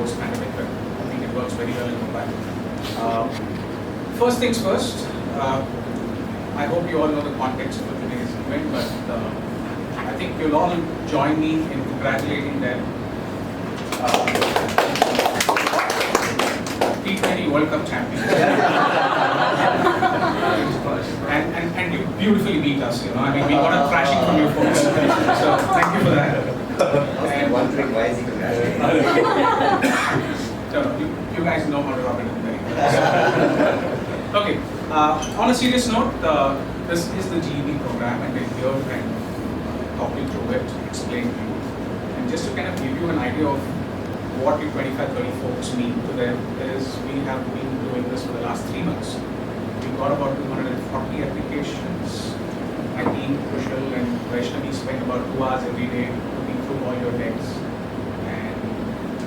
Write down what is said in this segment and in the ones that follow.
post-pandemic, but I think it works very well in mobile. First things first, I hope you all know the context for today's event, but I think you'll all join me in congratulating them. T20 World Cup champions. and you beautifully beat us, you know. I mean, we got a thrashing from you folks. So thank you for that. And wondering why is he congratulating? So you guys know how to rub it in very well. Okay. On a serious note, this is the GEB program, and we're here to kind of talk you through it, explain to you, and just to kind of give you an idea of what you 25-30 folks mean to them is we have been doing this for the last 3 months. We got about 240 applications. My team, Kushal and Vaishnavi, spend about 2 hours every day looking through all your decks and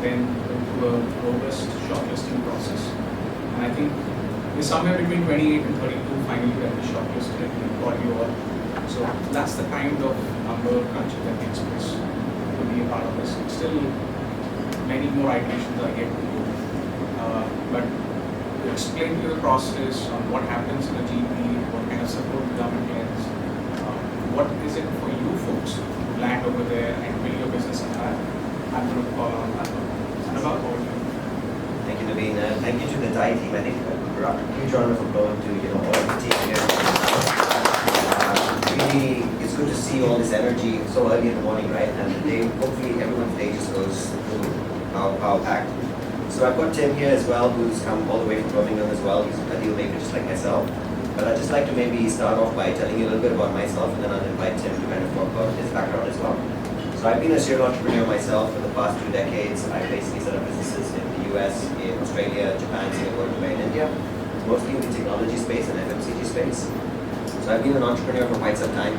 then go through a robust shortlisting process. And I think we're somewhere between 28 and 32 finally that we shortlisted and we call you all. So that's the kind of number crunching that takes place to be a part of this. It's still many more iterations I get to do. But to explain to you the process on what happens in the GP, what kind of support the government gets, what is it for you folks to land over there and build your business empire, I'm going to call on Anubhav, over to you. Thank you, Naveen. Thank you to the entire team. I think a huge round of applause to all of the team here. Really, it's good to see all this energy so early in the morning, right? And the day, hopefully everyone's day just goes through power packed. So I've got Tim here as well, who's come all the way from Birmingham as well. He's a deal maker just like myself. But I'd just like to maybe start off by telling you a little bit about myself, and then I'll invite Tim to kind of talk about his background as well. So I've been a serial entrepreneur myself for the past 2 decades. I basically set up businesses in the US, in Australia, Japan, Singapore, Dubai, and India, mostly in the technology space and FMCG space. So I've been an entrepreneur for quite some time,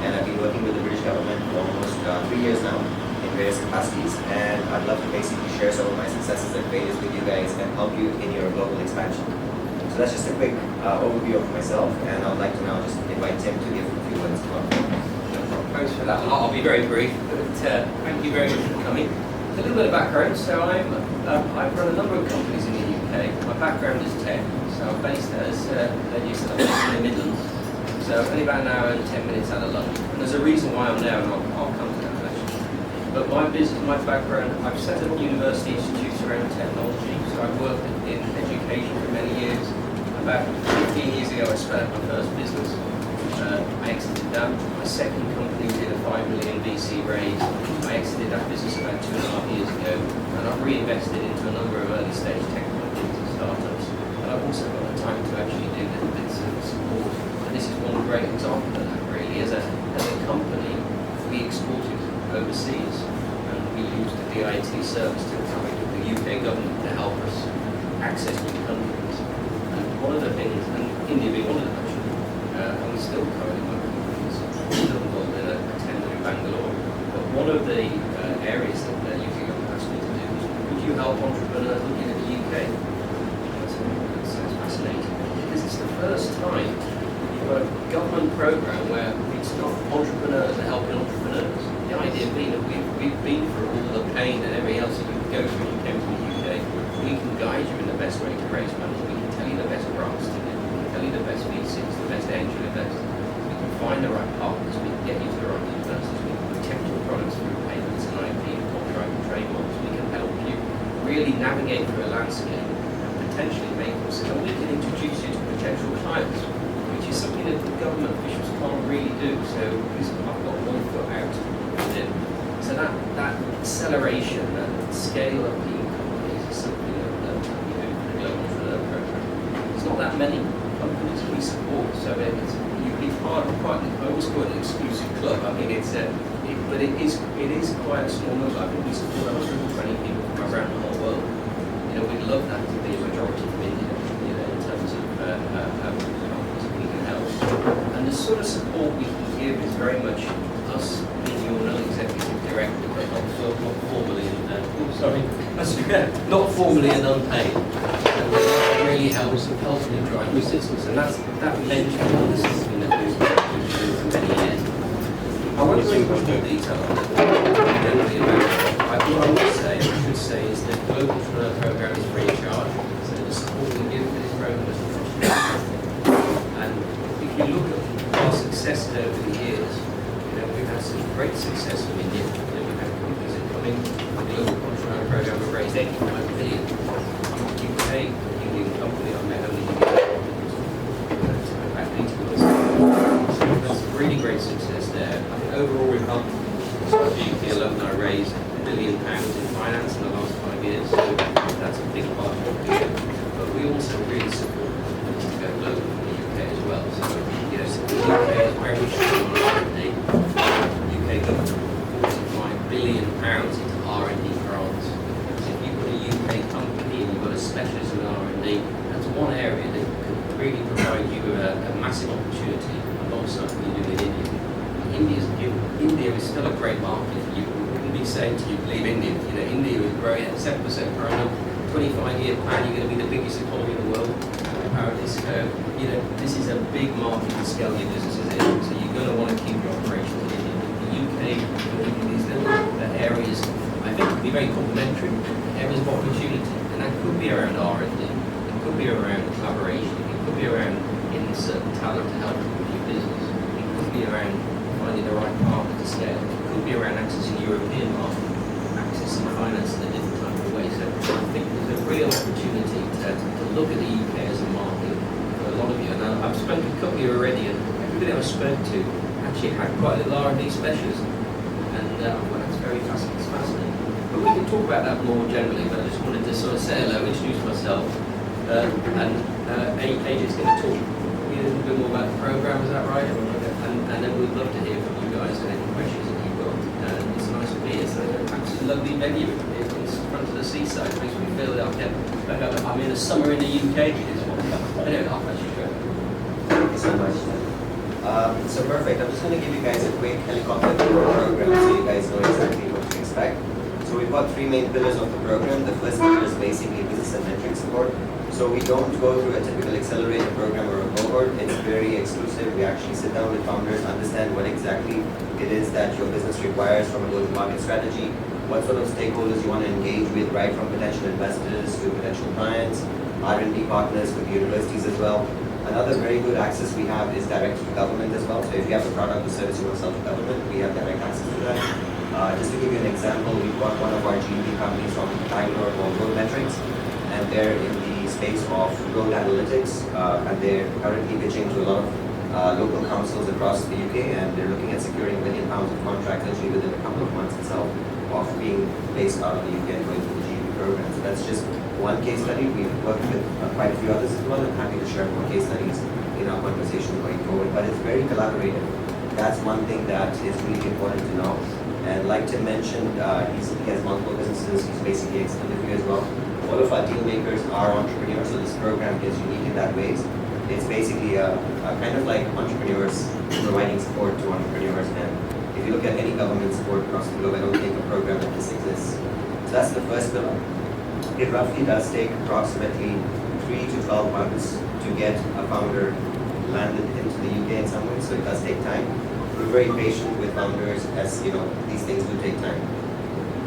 and I've been working with the British government for almost 3 years now in various capacities, and I'd love to basically share some of my successes and failures with you guys and help you in your global expansion. So that's just a quick overview of myself, and I'd like to now just invite Tim to give a few words as well. Thanks for that. I'll be very brief, but thank you very much for coming. A little bit of background. So I've run a number of companies in the UK. My background is tech, so I'm based as you said, I'm based in the Midlands. So only about an hour and 10 minutes out of London. And there's a reason why I'm there, and I'll come to that actually. But my business, my background, I've set up university institutes around technology. So I've worked in education for many years. About 15 years ago, I spun up my first business. I exited that. My second company did a 5 million VC raise. I exited that business about 2.5 years ago, and I've reinvested into a number of early stage tech companies and startups. And I've also got the time to actually do little bits of support. And this is one great example of that really. As a company, we exported overseas, and we used the DIT service to provide the UK government to help us access new countries. And one of the things, and India being one of them actually, and we still currently work with companies still involved in a tender in Bangalore. But one of the areas that the UK government asked me to do was, would you help entrepreneurs looking at the UK? That sounds fascinating, because it's the first time you've got a government program where it's not entrepreneurs that are helping entrepreneurs. The idea being that we've been through all the pain and everything else that you go through when you came to the UK. We can guide you in the best way to raise money. We can tell you the best grants to do. We can tell you the best VCs, the best angel investors. We can find the right partners. We can get you to the right universities. We can protect your products through patents and IP and copyright and trademarks. We can help you really navigate through a landscape and potentially make us, and we can introduce you to potential clients, which is something that the government officials can't really do. So I've got one foot out with it. So that acceleration, that scale up being companies is something that we do for the Global Entrepreneur Program. There's not that many companies we support, so you'd be part of quite, I always call it an exclusive club. I mean, but it is quite a small number. I think we support 120 people from around the whole world. We'd love that to be a majority from India, in terms of companies we can help. And the sort of support we can give is very much us being your non-executive director, but not formally not formally and unpaid. And that really helps ultimately drive the business, and that mentoring is something that we've been doing for many years. I won't go into much more detail on it. Generally, I What I would say, I should say, is that the Global Entrepreneur Program is free of charge. So the support we give for this program is and if you look at our successes over the years, we've had some great success in India. We've had companies that come in with the Global Entrepreneur Program have raised 85 billion. UK, Indian company, I met only about 80 months ago. So that's a really great success there. I think overall we've helped UK alumni raise £1 billion in finance in the last 5 years. So that's a big part of what we do. But we also really support companies to go global in the UK as well. So, the UK is very strong in R&D. UK government put £45 billion into R&D grants. So if you've got a UK company and you've got a specialist in R&D, that's one area that could really provide you a massive opportunity alongside what you do in India. India is still a great market. You wouldn't be saying to you, leave India. India is growing at 7% per annum. 25-year plan, you're going to be the biggest economy in the world. Apparently, so this is a big market to scale your businesses in. So you're going to want to keep your operations in India. The UK, these little areas, I think, could be very complementary areas of opportunity, and that could be around R&D. It could be around collaboration. It could be around certain talent to help you with your business. It could be around finding the right partner to scale. It could be around accessing European market, accessing finance in a different type of way. So I think there's a real opportunity to look at the UK as a market for a lot of you. And I've spoken to a couple of you already, and everybody I spoke to actually had quite a little R&D specialist. And well, that's very fascinating. But we can talk about that more generally, but I just wanted to sort of say hello, introduce myself, and AJ's going to talk a little bit more about the program, is that right? And then we'd love to hear from you guys and any questions that you've got. It's nice to be here. So it's a lovely venue in front of the seaside. It makes me feel like I'm in the summer in the UK. Anyway, I'll pass you. Thank you so much. So perfect. I'm just going to give you guys a quick helicopter tour of the program so you guys know exactly what to expect. So we've got 3 main pillars of the program. The first pillar is basically business and mentoring support. So we don't go through a typical accelerator program or a cohort. It's very exclusive. We actually sit down with founders, understand what exactly it is that your business requires from a go-to-market strategy, what sort of stakeholders you want to engage with, right from potential investors to potential clients, R&D partners with universities as well. Another very good access we have is direct to government as well. So if you have a product or service you want to sell to government, we have direct access to that. Just to give you an example, we've got one of our GEP companies from Bangalore called Road Metrics, and they're in the space of road analytics, and they're currently pitching to a lot of local councils across the UK, and they're looking at securing £1 million of contracts actually within a couple of months itself of being based out of the UK and going through the GEP program. So that's just one case study. We've worked with quite a few others as well. I'm happy to share more case studies in our conversation going forward, but it's very collaborative. That's one thing that is really important to know. And like Tim mentioned, he has multiple businesses. He's basically ex-interview as well. All of our Dealmakers are entrepreneurs, so this program is unique in that ways. It's basically a kind of like entrepreneurs providing support to entrepreneurs. And if you look at any government support across the globe, I don't think a program like this exists. So that's the first pillar. It roughly does take approximately 3 to 12 months to get a founder landed into the UK in some ways, so it does take time. We're very patient with founders, as you know, these things do take time.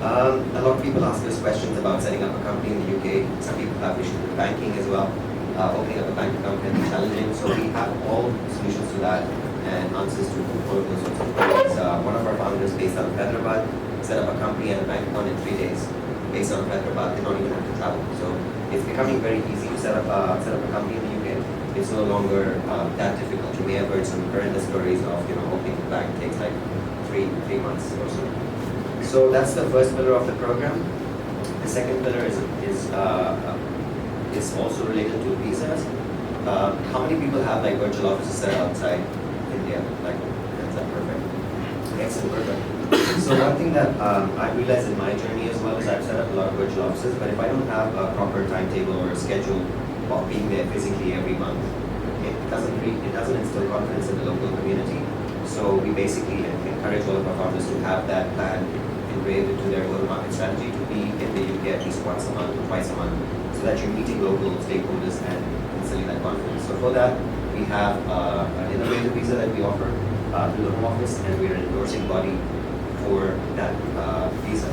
A lot of people ask us questions about setting up a company in the UK. Some people have issues with banking as well. Opening up a bank account can be challenging, so we have all solutions to that and answers to all of those sorts of questions. One of our founders based out of Hyderabad set up a company and a bank account in 3 days. Based out of Hyderabad, they don't even have to travel. So it's becoming very easy to set up a company in the UK. It's no longer that difficult. You may have heard some horrendous stories of opening the bank takes like three months or so. So that's the first pillar of the program. The second pillar is also related to visas. How many people have like virtual offices that are outside India? Like, that's that perfect. Excellent, perfect. So one thing that I realized in my journey as well is I've set up a lot of virtual offices, but if I don't have a proper timetable or a schedule of being there physically every month, it doesn't instill confidence in the local community. So we basically encourage all of our founders to have that plan engraved into their go-to-market strategy to be in the UK at least once a month or twice a month, so that you're meeting local stakeholders and instilling that confidence. So for that, we have an innovative visa that we offer through the Home Office, and we're an endorsing body for that visa.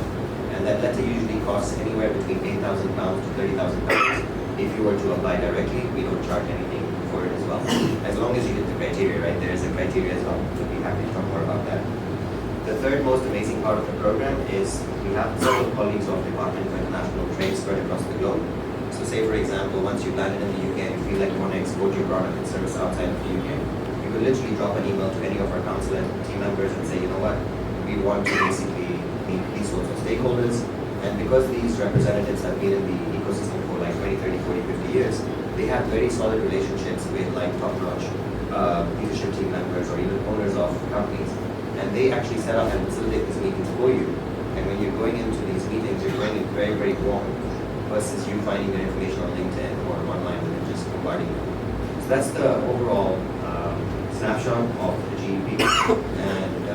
And And that letter usually costs anywhere between £8,000 to £30,000. If you were to apply directly, we don't charge anything for it as well. As long as you hit the criteria, right? There is a criteria as well. We'll be happy to talk more about that. The third most amazing part of the program is we have several colleagues of Department for International Trade spread across the globe. So say for example, once you've landed in the UK and you feel like you want to export your product and service outside of the UK, you could literally drop an email to any of our council and team members and say, you know what, we want to basically meet these sorts of stakeholders. And because these representatives have been in the ecosystem for like 20, 30, 40, 50 years, they have very solid relationships with like top-notch leadership team members or even owners of companies. And they actually set up and facilitate these meetings for you. And when you're going into these meetings, you're going in very, very warm versus you finding the information on LinkedIn or online and then just bombarding you. So that's the overall snapshot of the GEP. And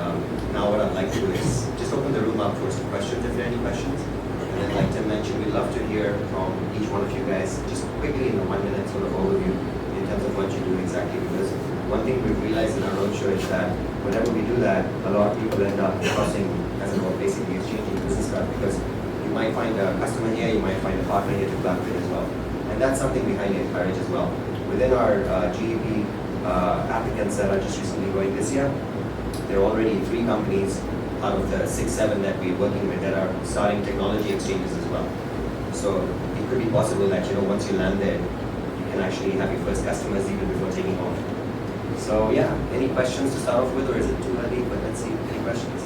now what I'd like to do is just open the room up for some questions if there are any questions. And then like Tim mentioned, we'd love to hear from each one of you guys just quickly in a 1 minute sort of overview in terms of what you do exactly, because one thing we've realized in our roadshow is that whenever we do that, a lot of people end up crossing, as it were, basically exchanging business cards, because you might find a customer here, you might find a partner here to collaborate as well. And that's something we highly encourage as well. Within our GEP applicants that are just recently going this year, there are already 3 companies out of the 6, 7 that we're working with that are starting technology exchanges as well. So it could be possible that, you know, once you land there, you can actually have your first customers even before taking off. So yeah, any questions to start off with, or is it too early? But let's see, any questions?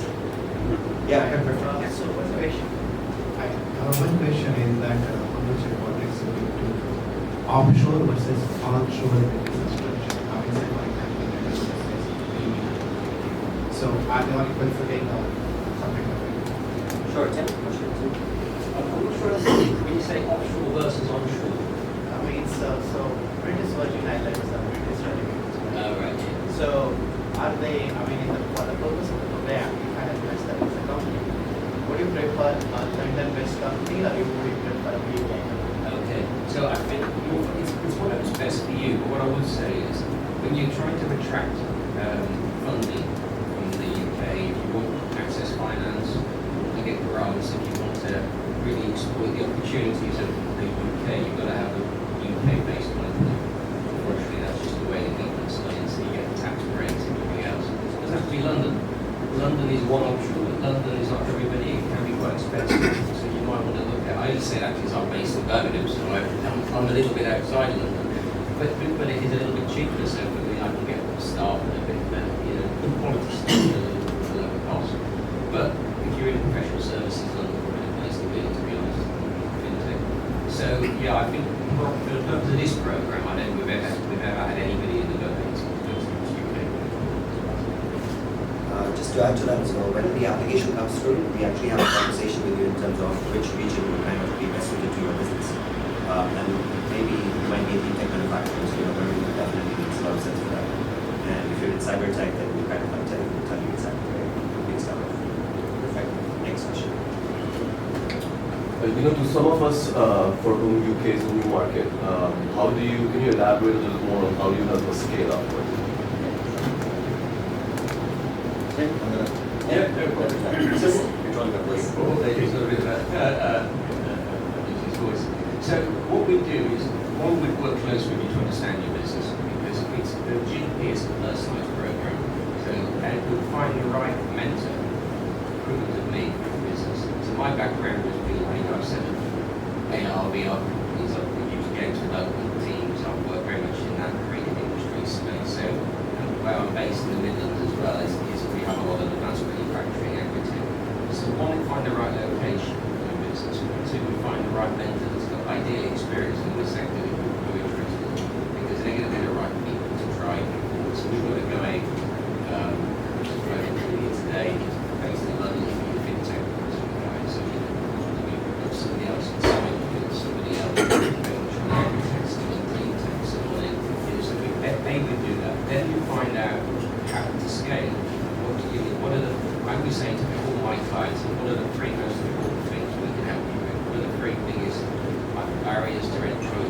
Yeah, I have perfect. So what's the question? One question is that how much importance you give to offshore versus onshore business structure? How is it, for example, versus so are they all equal footing or something like that? Sure, Tim, question two. I'm not sure when you say offshore versus onshore. I mean, so British Virgin Islands are British delegates. Right. So are they, I mean, for the purpose of the program, if I had to establish a company, would you prefer a London-based company or would you prefer a UK company? Okay, so I think it's whatever's best for you. But what I would say is, when you're trying to attract funding from the UK, if you want access finance, you get grants, if you want to really exploit the opportunities of the UK, you've got to have a UK-based company. Unfortunately, that's just the way the government's done, so you get the tax breaks and everything else. It doesn't have to be London. London is one option, but London is not everybody. It can be quite expensive, so you might want to look at. I only say that because I'm based in Birmingham, so I'm a little bit outside London, but it is a little bit cheaper, so for me I can get staff at a bit better, good quality staff at a lower cost. But if you're in professional services, London is a better place to be honest. Fintech. So yeah, I think for the purpose of this program, I don't think we've ever had anybody in the government who's UK. Just to add to that as well, when the application comes through, we actually have a conversation with you in terms of which region would kind of be best suited to your business. And maybe you might be in deep tech manufacturing, so your Birmingham definitely makes a lot of sense for that. And if you're in cyber tech, then we kind of like tell you exactly where you can start off. Perfect. Next question. To some of us for whom UK is a new market, can you elaborate a little more on how you help us scale up? Yeah, no problem. Just controlling the voice. Voice. So what we do is, one, we work closely with you to understand your business, because the GP is a personalised program. So we'll find the right mentor, equivalent of me for the business. So my background has been, I've set up ARVR companies, I've used games development teams, I've worked very much in that creative industry space. So where I'm based in the Midlands as well is we have a lot of advanced manufacturing activity. So one, we find the right location for your business. Two, we find the right mentor that's got ideal experience in the sector that you're interested in, because they're going to be the right people to drive you forward. So we've got a guy who's driving through here today, he's based in London, he's a fintech guy, so we've got somebody else in Summit, we've got somebody else very much on agri-tech, still in clean tech, someone in, so they would do that. Then you find out how to scale. What are the, I'm just saying to all my clients, what are the 3 most important things we can help you with? What are the 3 biggest barriers to entry,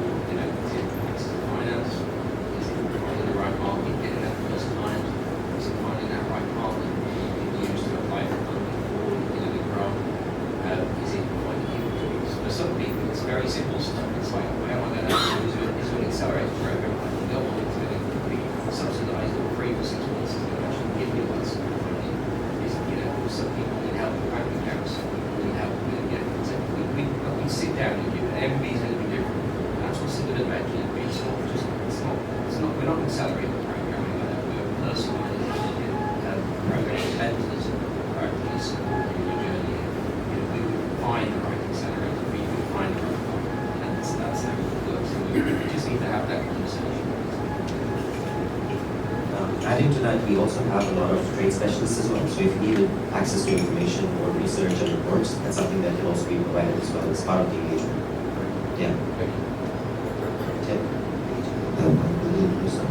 simple stuff. It's like, how am I going to do an accelerator program? I can go on, it's going to be subsidised or free for 6 months. It's going to actually give you lots of money. Some people need help with bank accounts, need help with, so we sit down with you, and everybody's going to be different. That's what's a bit about GP. We're not accelerating the program, we're personalising program mentors are actually supporting your journey. We would find the right accelerator, we would find the right one, and that's how it works. So we just need to have that conversation. Adding to that, we also have a lot of trade specialists as well. So if you needed access to information or research and reports, that's something that can also be provided as well as part of the engagement. Yeah. Tim?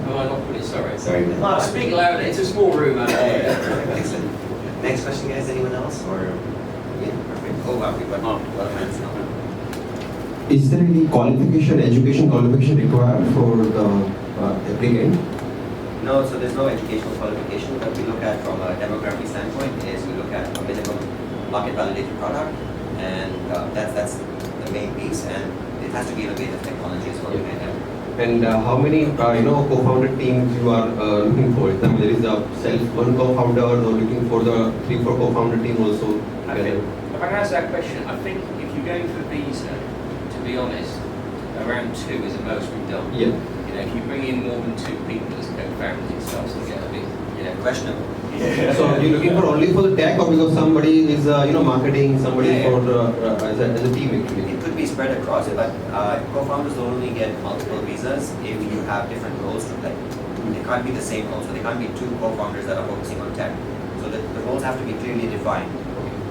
Oh, I'm not pretty sorry. Sorry. Oh, speak louder. It's a small room. Excellent. Next question, guys. Anyone else? Or yeah, perfect. Oh wow, we've got a lot of hands now. Is there any education qualification required for the applicant? No, so there's no educational qualification. What we look at from a demography standpoint is we look at a minimum market validated product, and that's the main piece, and it has to be innovative technology as well. And how many co-founder teams you are looking for? If there is one co-founder, or looking for the 3-4 co-founder team also. I think, if I can answer that question, I think if you're going for visa, to be honest, around 2 is the most we've done. Yeah. If you bring in more than 2 people as co-founders, it starts to get a bit questionable. Yeah. So you're looking for only for the tech, or because somebody is marketing, somebody for as a team actually? It could be spread across, but co-founders will only get multiple visas if you have different roles to play. They can't be the same role, so they can't be 2 co-founders that are focusing on tech. So the roles have to be clearly defined,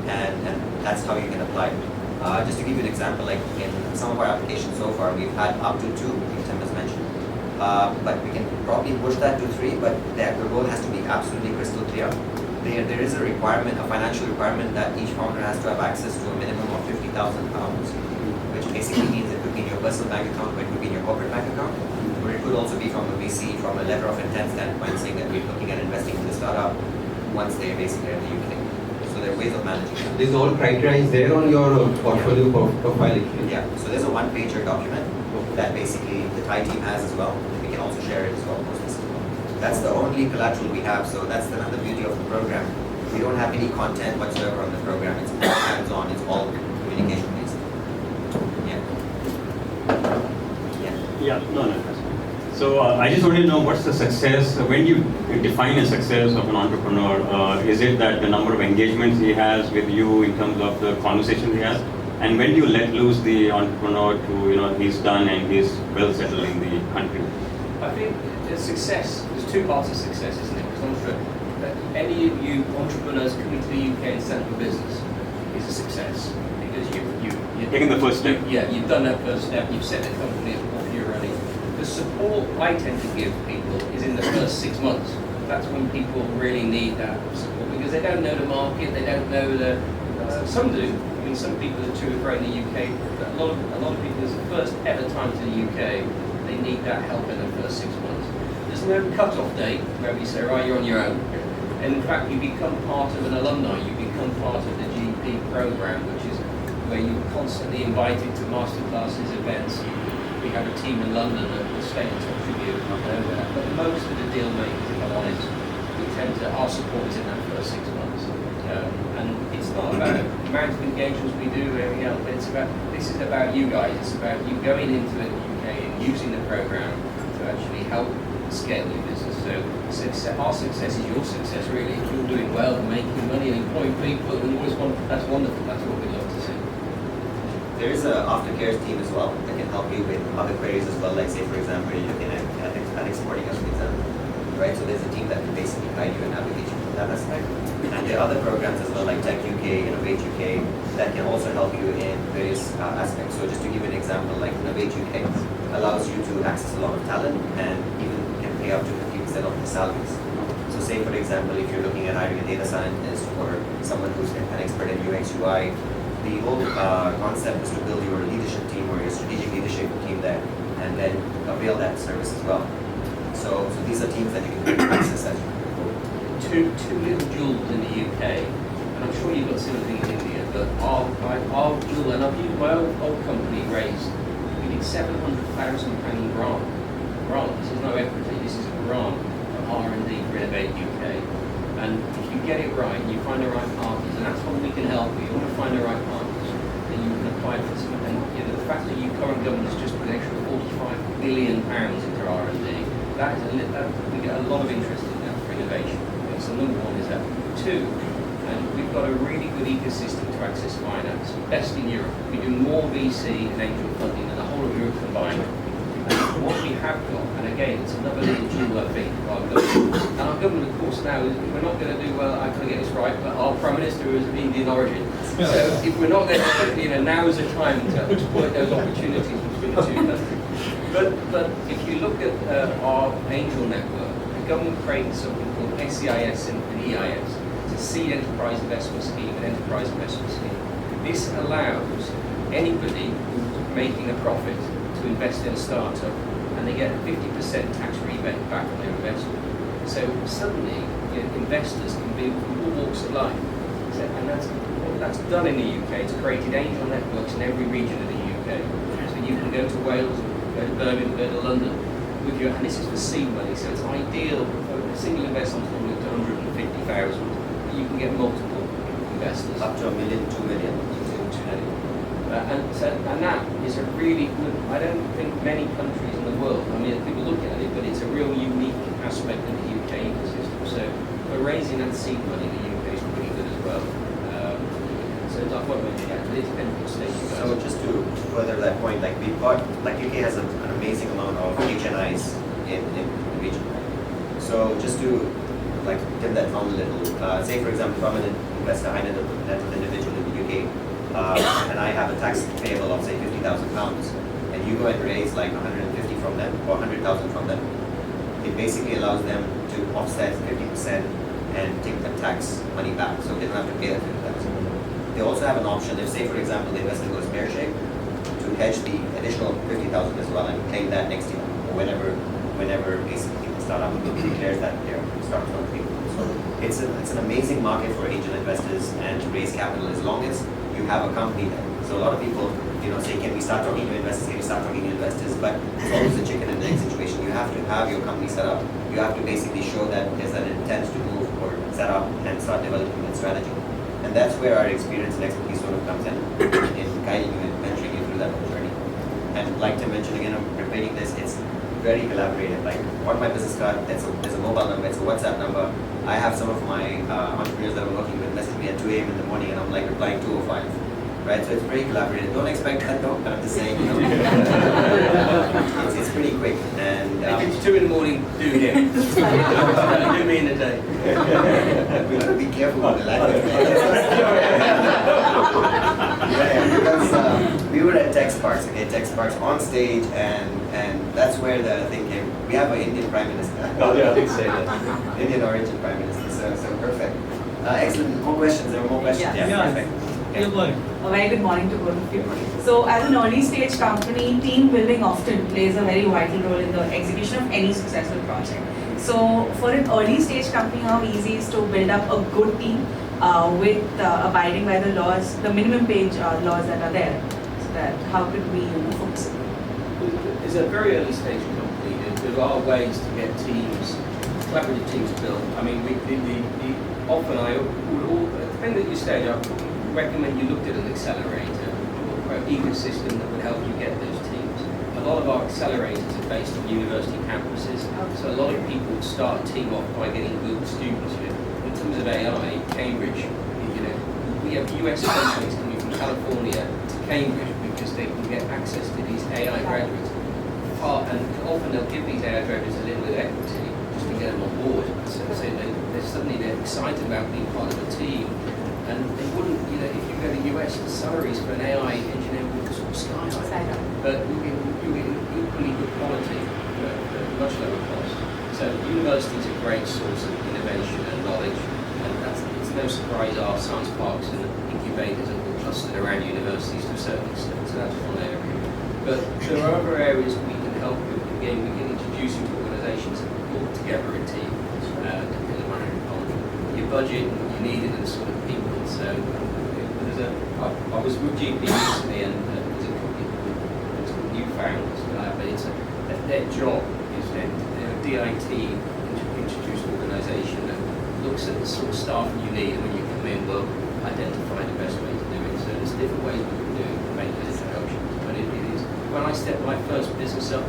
and that's how you can apply it. Just to give you an example, like in some of our applications so far, we've had up to 2, Tim has mentioned. But we can probably push that to 3, but the role has to be absolutely crystal clear. There is a requirement, a financial requirement, that each founder has to have access to a minimum of £50,000, which basically means it could be in your personal bank account, but it could be in your corporate bank account, or it could also be from a VC, from a letter of intent standpoint, saying that we're looking at investing in the startup once they're basically in the UK. So there are ways of managing that. This all criteria is there on your portfolio profile actually? Yeah, so there's a one-pager document that basically the Thai team has as well. We can also share it as well, post this as well. That's the only collateral we have, so that's another beauty of the program. We don't have any content whatsoever on the program. It's all hands-on, it's all communication-based. Yeah. Yeah, no. So I just wanted to know what's the success, when you define a success of an entrepreneur, is it that the number of engagements he has with you in terms of the conversations he has? And when do you let loose the entrepreneur to, he's done and he's well settled in the country? I think success, there's 2 parts of success, isn't it? Because I'm sure that any of you entrepreneurs coming to the UK and setting a business is a success. Because you've taken the first step. Yeah, you've done that first step, you've set the company up, you're running. The support I tend to give people is in the first 6 months. That's when people really need that support, because they don't know the market, they don't know some do. I mean, some people are too afraid in the UK, but a lot of people, it's the first ever time to the UK, they need that help in the first 6 months. There's no cut-off date where we say, right, you're on your own. And in fact, you become part of an alumni, you become part of the GP program, which is where you're constantly invited to masterclasses, events. We have a team in London that will stay in touch with you. But most of the deal makers, if I'm honest, our support is in that first 6 months. And it's not about the amount of engagements we do, everything else, but this is about you guys. It's about you going into the UK and using the program to actually help scale your business. So our success is your success, really. If you're doing well and making money and employing people, and that's wonderful. That's what we love to see. There is an aftercare team as well that can help you with other queries as well. Like say, for example, you're looking at exporting as an example, right? So there's a team that can basically guide you and navigate you from that aspect. And there are other programs as well, like Tech UK, Innovate UK, that can also help you in various aspects. So just to give you an example, like Innovate UK allows you to access a lot of talent and even can pay up to 50% of the salaries. So say, for example, if you're looking at hiring a data scientist or someone who's an expert in UX, UI, the whole concept is to build your leadership team or your strategic leadership team there and then avail that service as well. So these are teams that you can access as two little jewels in the UK, and I'm sure you've got similar things in India, but our jewel, and I've used my old company raised, we did £700,000 grant. This is no equity, this is a grant for R&D for Innovate UK. And if you get it right, and you find the right partners, and that's what we can help you. You want to find the right partners, then you can apply for some. And the fact that your current government has just put an extra £45 billion into R&D, we get a lot of interest in that for innovation. Okay, so number one is that. Two, and we've got a really good ecosystem to access finance, best in Europe. We do more VC and angel funding than the whole of Europe combined. And what we have got, and again, it's another little jewel I think of our government. And our government, of course, now, we're not going to do well. I've got to get this right, but our Prime Minister is of Indian origin. So if we're not going to, now is the time to exploit those opportunities between the two countries. But if you look at our angel network, the government created something called SEIS and EIS. It's a seed enterprise investment scheme, an enterprise investment scheme. This allows anybody who's making a profit to invest in a startup, and they get a 50% tax rebate back on their investment. So suddenly, investors can be from all walks of life. And that's done in the UK. It's created angel networks in every region of the UK. So you can go to Wales, go to Birmingham, go to London with your, and this is for seed money, so it's ideal for a single investment from up to 150,000. You can get multiple investors. Up to $1 million, $2 million. And that is a really good, I don't think many countries in the world, I mean, people look at it, but it's a real unique aspect of the UK ecosystem. So for raising that seed money, the UK is pretty good as well. So I won't mention that, but it depends what stage you go. So just to further that point, like we've got, like UK has an amazing amount of HNIs in the region. So just to like dim that down a little, say for example, if I'm an investor, high net worth individual in the UK, and I have a tax payable of say £50,000, and you go and raise like 150 from them or 100,000 from them, it basically allows them to offset 50% and take the tax money back, so they don't have to pay that 50,000. They also have an option if, say for example, the investor goes pear-shaped, to hedge the additional 50,000 as well and claim that next year or whenever basically the startup declares that their startup not people. So it's an amazing market for angel investors and to raise capital as long as you have a company there. So a lot of people, say, can we start talking to investors? Can we start talking to investors? But it's always a chicken and egg situation. You have to have your company set up. You have to basically show that there's an intent to move or set up and start developing that strategy. And that's where our experience and expertise sort of comes in guiding you and mentoring you through that whole journey. And like to mention again, I'm repeating this, it's very collaborative. Like on my business card, there's a mobile number, it's a WhatsApp number. I have some of my entrepreneurs that I'm working with message me at 2 a.m. in the morning and I'm like replying 2:05. Right, so it's very collaborative. Don't expect that though, but I'm just saying, it's pretty quick. And if it's 2 in the morning, do him. Do me in a day. We gotta be careful with the language. Because we were at Tech Sparks, Tech Sparks on stage, and that's where the thing came. We have an Indian Prime Minister. Oh yeah, I did say that. Indian origin Prime Minister, so perfect. Excellent. More questions? There were more questions? Yeah. Perfect. Good morning. A very good morning to both of you. So, as an early stage company, team building often plays a very vital role in the execution of any successful project. So, for an early stage company, how easy is to build up a good team with abiding by the laws, the minimum wage laws that are there? So that how could we focus? It's a very early stage company. There are ways to get teams, collaborative teams built. I mean, often I would all, depending on your stage, I recommend you looked at an accelerator or an ecosystem that would help you get those teams. A lot of our accelerators are based on university campuses, so a lot of people would start a team off by getting good students. In terms of AI, Cambridge, we have US companies coming from California to Cambridge because they can get access to these AI graduates. And often they'll give these AI graduates a little bit of equity just to get them on board. So they're excited about being part of a team. And they wouldn't, if you go to the US, the salaries for an AI engineer would sort of sky high. But you get equally good quality at much lower cost. So universities are a great source of innovation and knowledge. And it's no surprise our science parks and incubators are all clustered around universities to a certain extent. So that's one area. But there are other areas we can help with. Again, we can introduce you to organizations that pull together a team to build a management culture. Give your budget and what you needed and the sort of people. So I was with GP recently, and there's a company called New Found, but their job is they're a DIT introduced organisation that looks at the sort of staff you need, and when you come in, will identify the best way to do it. So there's different ways we can do it to make those introductions. But it is, when I stepped my first business up,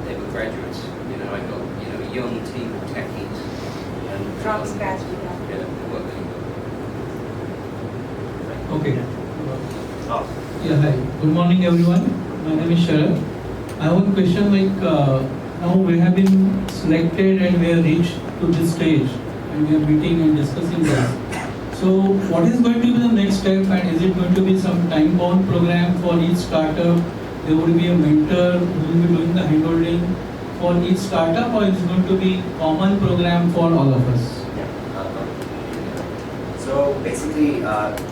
they were graduates. I got a young team of techies. And From scratch. Yeah, it worked really well. Okay. Oh, Yeah, hi. Good morning, everyone. My name is Sharad. I have one question now we have been selected and we have reached to this stage and we are meeting and discussing this. So what is going to be the next step, and is it going to be some time-bound program for each startup? There would be a mentor who will be doing the handholding for each startup, or is it going to be common program for all of us? So basically,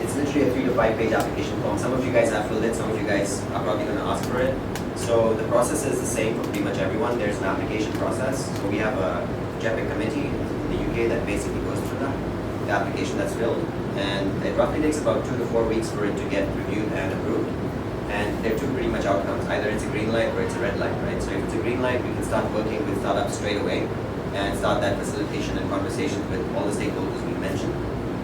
it's literally a 3 to 5 page application form. Some of you guys have filled it, some of you guys are probably going to ask for it. So the process is the same for pretty much everyone. There's an application process. So we have a JEPIC committee in the UK that basically goes through the application that's filled. And it roughly takes about 2 to 4 weeks for it to get reviewed and approved. And there are two pretty much outcomes. Either it's a green light or it's a red light, right? So if it's a green light, we can start working with startups straight away and start that facilitation and conversations with all the stakeholders we mentioned.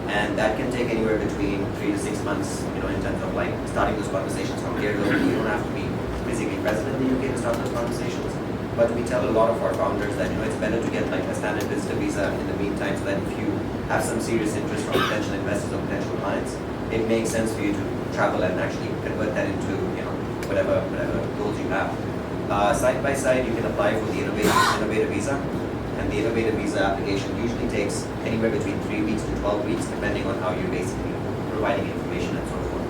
And that can take anywhere between 3 to 6 months, in terms of like starting those conversations from here locally. You don't have to be physically present in the UK to start those conversations. But we tell a lot of our founders that it's better to get like a standard visitor visa in the meantime, so that if you have some serious interest from potential investors or potential clients, it makes sense for you to travel and actually convert that into whatever goals you have. Side by side, you can apply for the innovator visa. And the innovative visa application usually takes anywhere between 3 weeks to 12 weeks, depending on how you're basically providing information and so forth.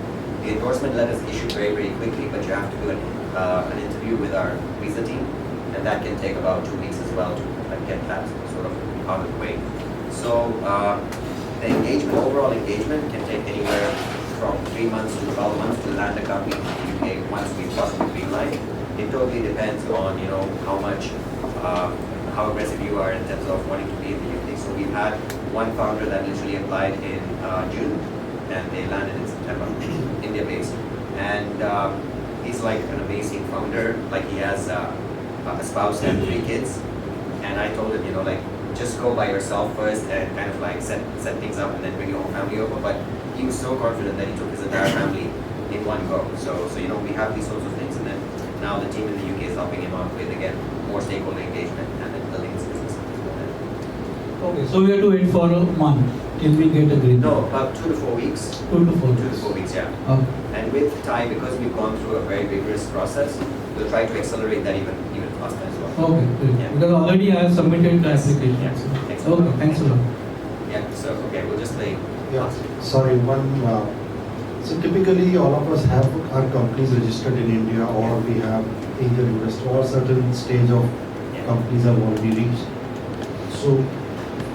The endorsement letter is issued very, very quickly, but you have to do an interview with our visa team, and that can take about 2 weeks as well to get that sort of out of the way. So the overall engagement can take anywhere from 3 months to 12 months to land a company in the UK once we've got the green light. It totally depends on how much. How aggressive you are in terms of wanting to be in the UK. So we've had one founder that literally applied in June, and they landed in September, India-based. And he's like an amazing founder. Like he has a spouse and 3 kids. And I told him, just go by yourself first and kind of like set things up and then bring your whole family over. But he was so confident that he took his entire family in one go. So we have these sorts of things, and then now the team in the UK is helping him out with, again, more stakeholder engagement and then building his business. Okay, so we have to wait for a month till we get a green. No, about 2 to 4 weeks. 2 to 4 2 to 4 weeks, yeah. Okay. And with time, because we've gone through a very rigorous process, we'll try to accelerate that even faster as well. Okay, great. Yeah. Because already I have submitted the application. Yeah. Thanks. Okay, thanks a lot. Yeah, so okay, we'll just play. Yeah, sorry, so typically all of us have our companies registered in India, or we have angel investor, or certain stage of companies have already reached. So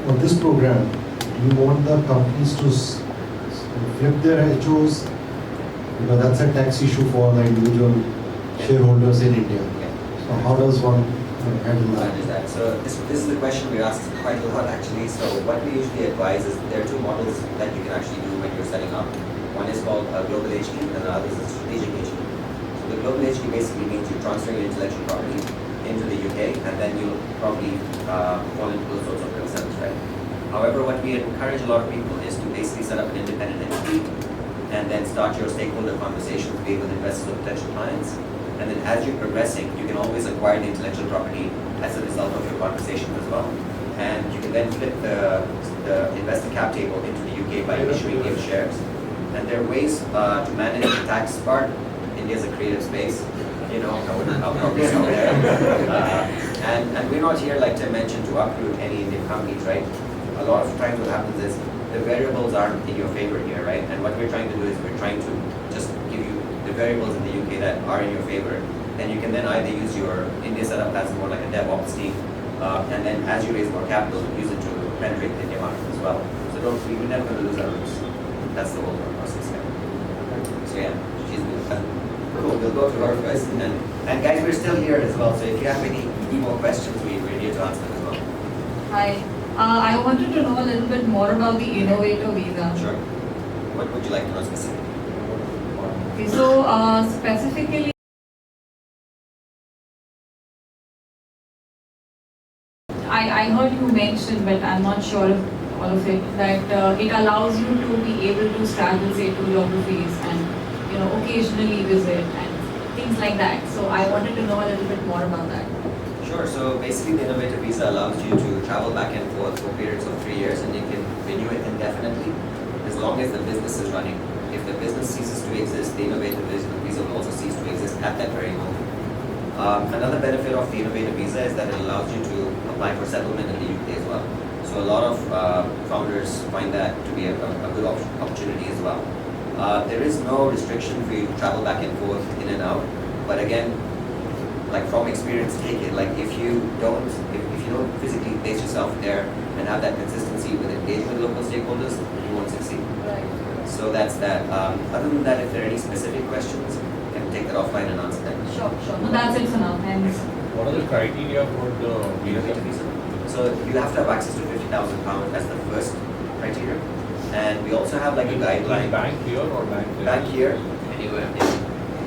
on this program, do you want the companies to flip their HOs? Because that's a tax issue for the individual shareholders in India. So how does one handle that? So this is the question we ask quite a lot actually. So what we usually advise is there are 2 models that you can actually do when you're setting up. One is called a global HQ and the other is a strategic HQ. So the global HQ basically means you transfer your intellectual property into the UK, and then you'll probably fall into those sorts of concerns, right? However, what we encourage a lot of people is to basically set up an independent entity and then start your stakeholder conversations, be it with investors or potential clients. And then as you're progressing, you can always acquire the intellectual property as a result of your conversations as well. And you can then flip the investor cap table into the UK by issuing new shares. And there are ways to manage the tax part. India is a creative space, I'll probably stop there. And we're not here, like Tim mentioned, to uproot any Indian companies, right? A lot of times what happens is the variables aren't in your favor here, right? And what we're trying to do is we're trying to just give you the variables in the UK that are in your favor. And you can then either use your India setup as more like a DevOps team, and then as you raise more capital, use it to penetrate the India market as well. So we're never going to lose our roots. That's the whole process. So yeah, she's good. Cool, we'll go to her first. And guys, we're still here as well, so if you have any more questions, we're here to answer them as well. Hi, I wanted to know a little bit more about the innovator visa. Sure. What would you like to know specifically? Okay, so specifically, I heard you mention, but I'm not sure of all of it, that it allows you to be able to travel, say, to geographies and, occasionally visit and things like that. So I wanted to know a little bit more about that. Sure. So basically, the innovator visa allows you to travel back and forth for periods of 3 years, and you can renew it indefinitely as long as the business is running. If the business ceases to exist, the innovator visa will also cease to exist at that very moment. Another benefit of the innovator visa is that it allows you to apply for settlement in the UK as well. So a lot of founders find that to be a good opportunity as well. There is no restriction for you to travel back and forth in and out, but again, like from experience, take it. Like if you don't physically place yourself there and have that consistency with engaging with local stakeholders, you won't succeed. Right. So that's that. Other than that, if there are any specific questions, I can take that offline and answer them. Sure. No, that's it for now. Thanks. What are the criteria for the Innovator visa? visa. So you have to have access to £50,000 as the first criteria, and we also have like a guideline. Bank here or bank there? Bank here, Anywhere.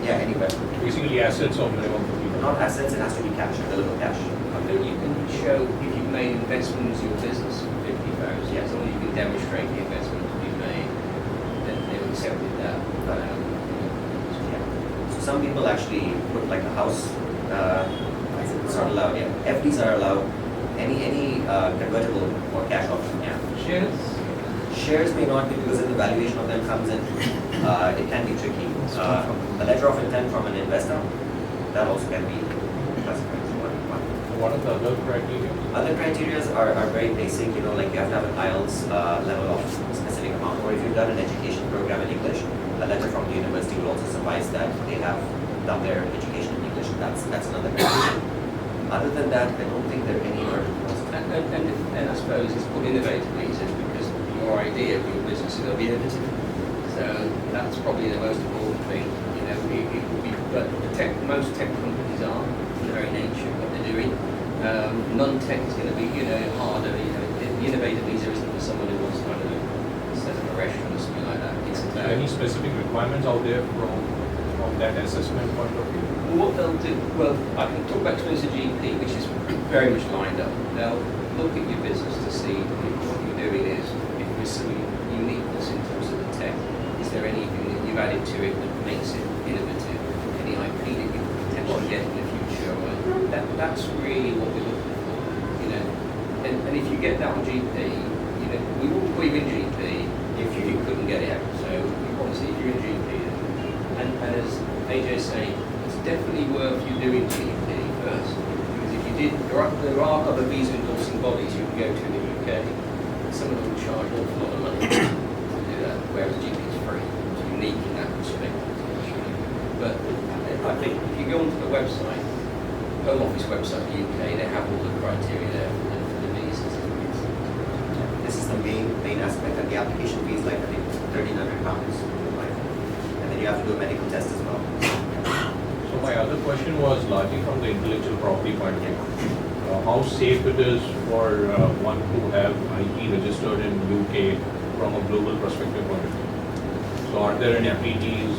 yeah, anywhere. Basically assets of minimum 50. Not assets, it has to be cash, available cash. You can show if you've made investment into your business, 50,000. Yes. As long as you can demonstrate the investment that you've made, then they will accept it that. Yeah. So some people actually put like a house. It's not allowed. Yeah. FDs are allowed. Any convertible or cash option. Yeah. Shares? Shares may not be because then the valuation of them comes in. It can be tricky. A letter of intent from an investor, that also can be classified as one. What are the other criteria? Other criteria are very basic, like you have to have an IELTS level of specific amount, or if you've done an education program in English, a letter from the university will also suffice that they have done their education in English. That's another criteria. Other than that, I don't think there are any articles. And I suppose it's called innovative visas because your idea of your business is going to be innovative. So that's probably the most important thing. It will be, but most tech companies are in the very nature of what they're doing. Non-tech is going to be, harder. The innovative visa isn't for someone who wants to, set up a restaurant or something like that. It's Are there any specific requirements out there from that assessment point of view? What they'll do, well, I can talk about experience of GP, which is very much lined up. They'll look at your business to see if what you're doing is, if there's some uniqueness in terms of the tech, is there anything that you've added to it that makes it innovative? Any IP that you could potentially get in the future? That's really what we're looking for, And if you get that on GP, we wouldn't put you in GP if you couldn't get it out. So obviously if you're in GP, and as AJ saying, definitely worth you doing GP first, because if you did, there are other visa endorsing bodies you can go to in the UK. Some of them charge an awful lot of money to do that, whereas GP is free. It's unique in that respect. But I think if you go onto the website, Home Office website in the UK, they have all the criteria there for the visas. This is the main aspect, and the application fee is like I think £1,300, and then you have to do a medical test as well. So my other question was largely from the intellectual property point of view. How safe it is for one to have IP registered in UK from a global perspective point of view? So are there any treaties,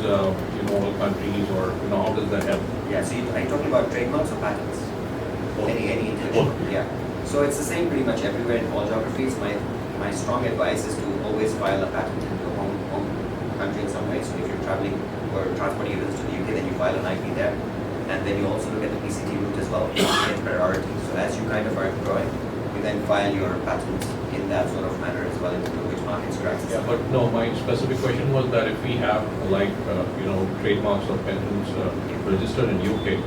all countries, or how does that help? Yeah. So are you talking about trademarks or patents? Any intellectual? Yeah. So it's the same pretty much everywhere in all geographies. My strong advice is to always file a patent in your home country in some way. So if you're traveling or transporting your business to the UK, then you file an IP there. And then you also look at the PCT route as well, get priority. So as you kind of are growing, you then file your patent in that sort of manner as well, into which markets you're accessing. Yeah, but no, my specific question was that if we have trademarks or patents registered in UK,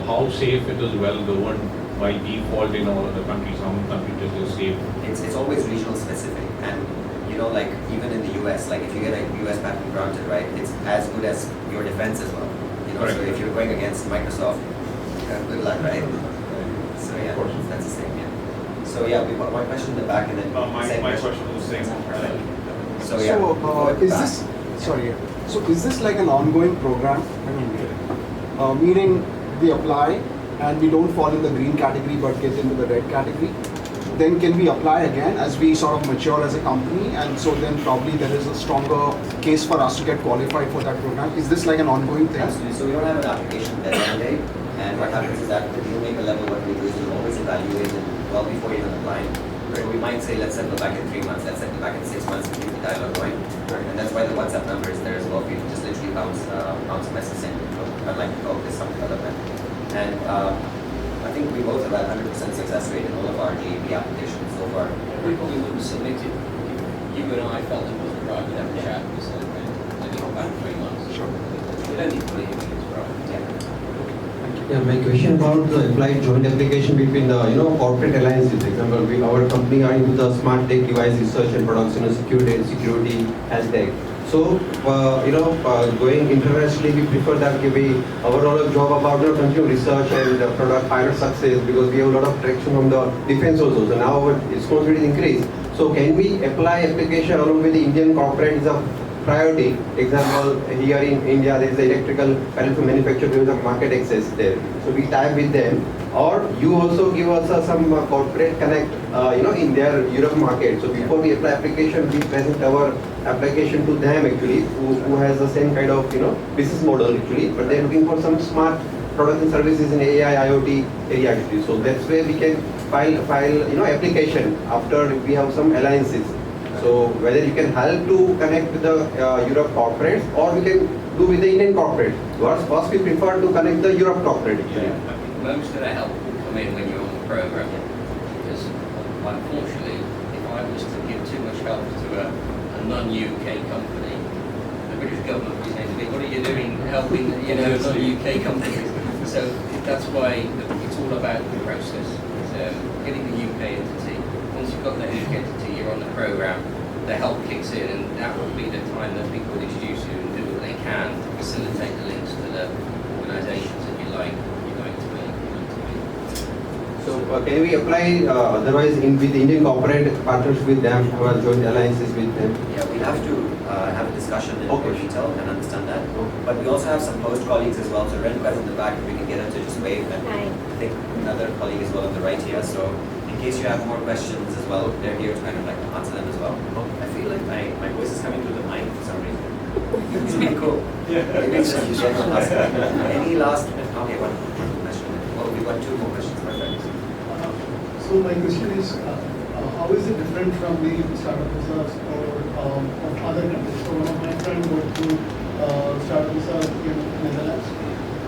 how safe it is well governed by default in all other countries? How many countries is safe? It's always regional specific, and like even in the US, like if you get a US patent granted, right, it's as good as your defense as well. Correct. So if you're going against Microsoft, good luck, right? So yeah, Of course. that's the same. Yeah. So yeah, we got one question in the back, and then My question was the same. So yeah. Is this like an ongoing program? Meaning we apply and we don't fall in the green category but get into the red category? then can we apply again as we sort of mature as a company, and so then probably there is a stronger case for us to get qualified for that program? Is this like an ongoing thing? Absolutely. So we don't have an application deadline date, and what happens is that at the dealmaker level, what we do is we'll always evaluate it well before even applying. So we might say, let's settle back in 3 months, let's settle back in 6 months, and keep the dialogue going. And that's why the WhatsApp number is there as well for you to just literally bounce a message in. I'd like to talk this some development. And I think we both have had 100% success rate in all of our GEP applications so far. We probably wouldn't submit it if you and I felt it was right. We'd have a chat and say, maybe not back 3 months. Sure. We don't need to believe it's right. Yeah, my question about the applied joint application between the corporate alliances. For example, our company are into the smart tech device research and production, security, health tech. So going internationally, we prefer that our role of job about continue research and product pilot success, because we have a lot of traction from the defense also. So now our responsibility is increased. So can we apply application along with the Indian corporate is a priority? Example, here in India there is the electrical panel manufacturer, there is a market access there. So we tie with them, or you also give us some corporate connect in their Europe market. So before we apply application, we present our application to them actually, who has the same kind of business model actually, but they're looking for some smart products and services in AI, IoT area actually. So that's where we can file application after we have some alliances. So whether you can help to connect with the Europe corporates, or we can do with the Indian corporate. First we prefer to connect the Europe corporate actually. Yeah. Most of the help will come in when you're on the program, because unfortunately, if I was to give too much help to a non-UK company, the British government would be saying to me, "What are you doing helping non-UK companies?" So that's why it's all about the process. Getting the UK entity. Once you've got the UK entity, you're on the program. The help kicks in, and that will be the time that people will introduce you and do what they can to facilitate the links to the organisations that you like. So can we apply otherwise with Indian corporate partners with them, or joint alliances with them? Yeah, we'll have to have a discussion in more detail and understand that. But we also have some post colleagues as well. So Renuka's in the back, if we can get her to just wave. And I think another colleague as well on the right here. So in case you have more questions as well, they're here to kind of like answer them as well. I feel like my voice is coming through the mic for some reason. It's really cool. Maybe it's just any last, okay, one question. Well, we've got 2 more questions. Perfect. So my question is, how is it different from the startup visas or of other countries? So one of my friends went to startup visa in Netherlands,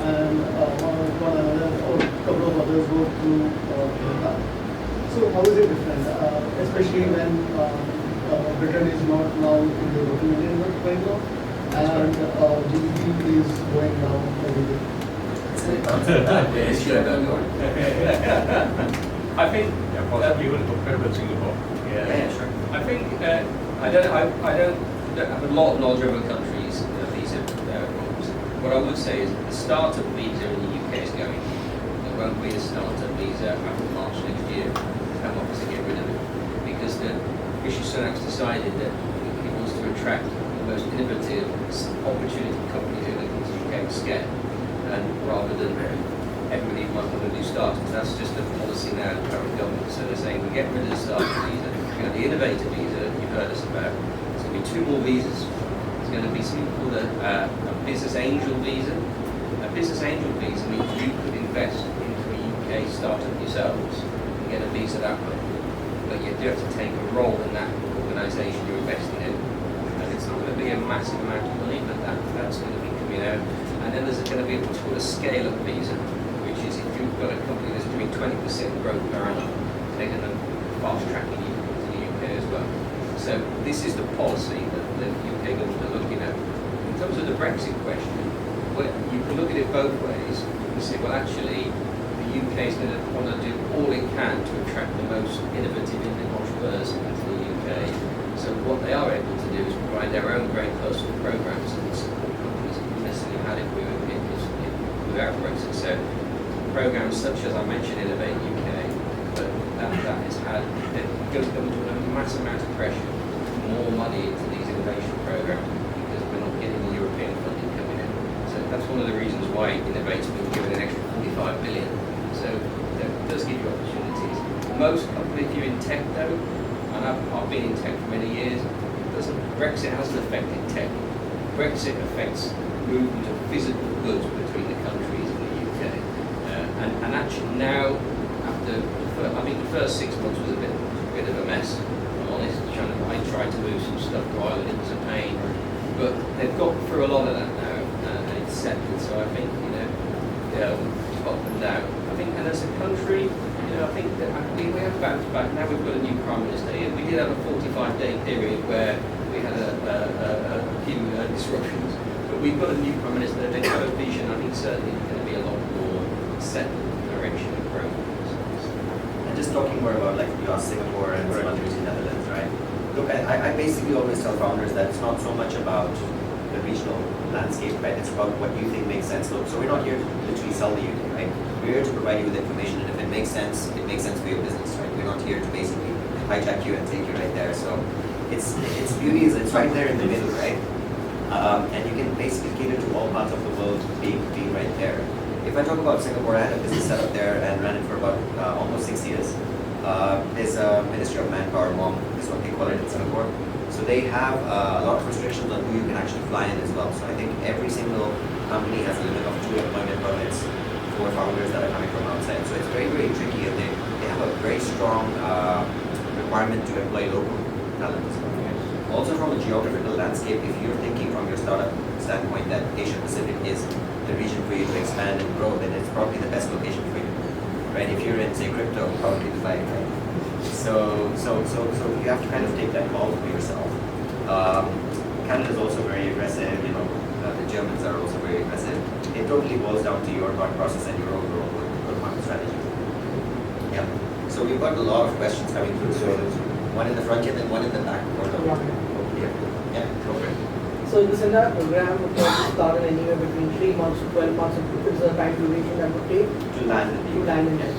and one another or a couple of others go to Canada. So how is it different, especially when Britain is not now in the European Union right now, and GDP is going down every day? I think possibly even compared with Singapore. Yeah, sure. I think I don't have a lot of knowledge of other countries' visa rules. What I would say is the startup visa in the UK is going. There won't be a startup visa after March next year. Home Office to get rid of it, because the Rishi Sunak's decided that he wants to attract the most innovative opportunity companies in the UK scale, and rather than everybody might want to do startups. That's just the policy now of the current government. So they're saying we get rid of the startup visa. The innovator visa that you've heard us about. There's going to be 2 more visas. There's going to be something called a business angel visa. A business angel visa means you could invest into a UK startup yourselves and get a visa that way. But you do have to take a role in that organisation you're investing in. And it's not going to be a massive amount of money, but that's going to be coming out. And then there's going to be what's called a scale-up visa, which is if you've got a company that's doing 20% growth per annum, they're going to fast-tracking you to the UK as well. So this is the policy that the UK government are looking at. In terms of the Brexit question, well, you can look at it both ways. You can say, well, actually, the UK is going to want to do all it can to attract the most innovative Indian entrepreneurs into the UK. So what they are able to do is provide their own very personal programs and support companies that wouldn't necessarily had it without Brexit. So programs such as I mentioned, Innovate UK, but that has had the government under a massive amount of pressure, more money into these innovation programs because we're not getting the European funding coming in. So that's one of the reasons why Innovate's been given an extra 45 billion. So that does give you opportunities. most companies, if you're in tech though, and I've been in tech for many years, Brexit hasn't affected tech. Brexit affects movement of physical goods between the countries in the UK. And actually now, after, the first 6 months was a bit of a mess, if I'm honest. I tried to move some stuff to Ireland, it was a pain. But they've got through a lot of that now, and it's settled. So I think, Scotland now. I think, and as a country, I think that we have bounced back. Now we've got a new Prime Minister here. We did have a 45-day period where we had a few disruptions, but we've got a new Prime Minister. They've got a vision. I think certainly it's going to be a lot more settled direction of growth. And just talking more about, like, you asked Singapore and some others in Netherlands, right? Look, I basically always tell founders that it's not so much about the regional landscape, right? It's about what you think makes sense. Look, so we're not here to literally sell the UK, right? We're here to provide you with information, and if it makes sense for your business, right? We're not here to basically hijack you and take you right there. So its beauty is it's right there in the middle, right? And you can basically cater to all parts of the world being right there. If I talk about Singapore, I had a business set up there and ran it for about almost 6 years. There's a Ministry of Manpower, MOM, is what they call it in Singapore. So they have a lot of restrictions on who you can actually fly in as well. So I think every single company has a limit of 2 employment permits for founders that are coming from outside. So it's very, very tricky, and they have a very strong requirement to employ local talent as well. Also from a geographical landscape, if you're thinking from your startup standpoint that Asia Pacific is the region for you to expand and grow, then it's probably the best location for you. Right? If you're in, say, crypto, probably Dubai, right? So you have to kind of take that call for yourself. Canada is also very aggressive, the Germans are also very aggressive. It totally boils down to your thought process and your overall go-to-market strategy. Yeah. So we've got a lot of questions coming through. So there's one in the front here, then one in the back. Yeah, go for it. So this entire program would start in anywhere between 3 months to 12 months. Is the time duration that would take to land in it.